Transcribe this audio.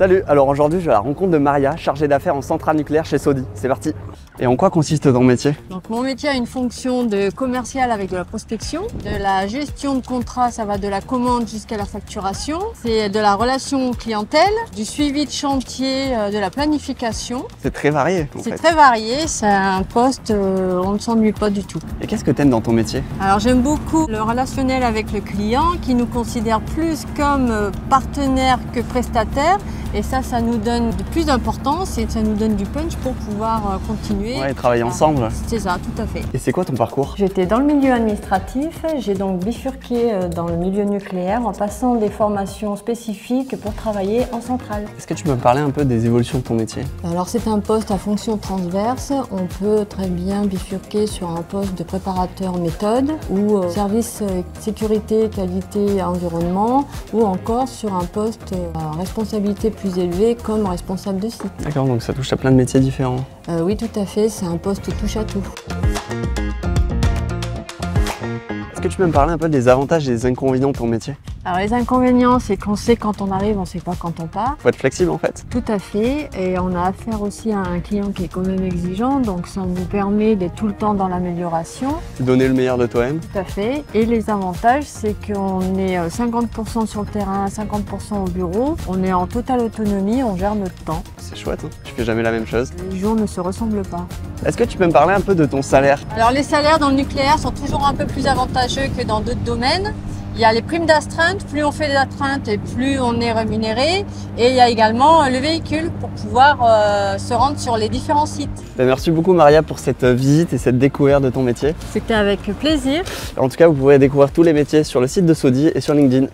Salut, alors aujourd'hui je vais à la rencontre de Maria, chargée d'affaires en centrale nucléaire chez Sodi. C'est parti. Et en quoi consiste ton métier? Donc mon métier a une fonction de commercial avec de la prospection, de la gestion de contrat, ça va de la commande jusqu'à la facturation. C'est de la relation clientèle, du suivi de chantier, de la planification. C'est très varié en fait. C'est très varié, c'est un poste, on ne s'ennuie pas du tout. Et qu'est-ce que t'aimes dans ton métier? Alors j'aime beaucoup le relationnel avec le client qui nous considère plus comme partenaire que prestataire. Et ça nous donne de plus d'importance et ça nous donne du punch pour pouvoir continuer. Ouais, et travailler ensemble. C'est ça, tout à fait. Et c'est quoi ton parcours? J'étais dans le milieu administratif, j'ai donc bifurqué dans le milieu nucléaire en passant des formations spécifiques pour travailler en centrale. Est-ce que tu peux me parler un peu des évolutions de ton métier? Alors c'est un poste à fonction transverse, on peut très bien bifurquer sur un poste de préparateur méthode ou service sécurité, qualité, environnement ou encore sur un poste à responsabilité plus élevée comme responsable de site. D'accord, donc ça touche à plein de métiers différents. Oui, tout à fait, c'est un poste touche à tout. Est-ce que tu peux me parler un peu des avantages et des inconvénients de ton métier? Alors les inconvénients, c'est qu'on sait quand on arrive, on ne sait pas quand on part. Faut être flexible en fait. Tout à fait, et on a affaire aussi à un client qui est quand même exigeant, donc ça nous permet d'être tout le temps dans l'amélioration. Donner le meilleur de toi-même. Tout à fait, et les avantages, c'est qu'on est 50% sur le terrain, 50% au bureau, on est en totale autonomie, on gère notre temps. C'est chouette, hein. Tu fais jamais la même chose. Les jours ne se ressemblent pas. Est-ce que tu peux me parler un peu de ton salaire? Alors les salaires dans le nucléaire sont toujours un peu plus avantageux que dans d'autres domaines. Il y a les primes d'astreinte, plus on fait d'astreinte et plus on est rémunéré. Et il y a également le véhicule pour pouvoir se rendre sur les différents sites. Merci beaucoup Maria pour cette visite et cette découverte de ton métier. C'était avec plaisir. En tout cas, vous pourrez découvrir tous les métiers sur le site de Sodi et sur LinkedIn.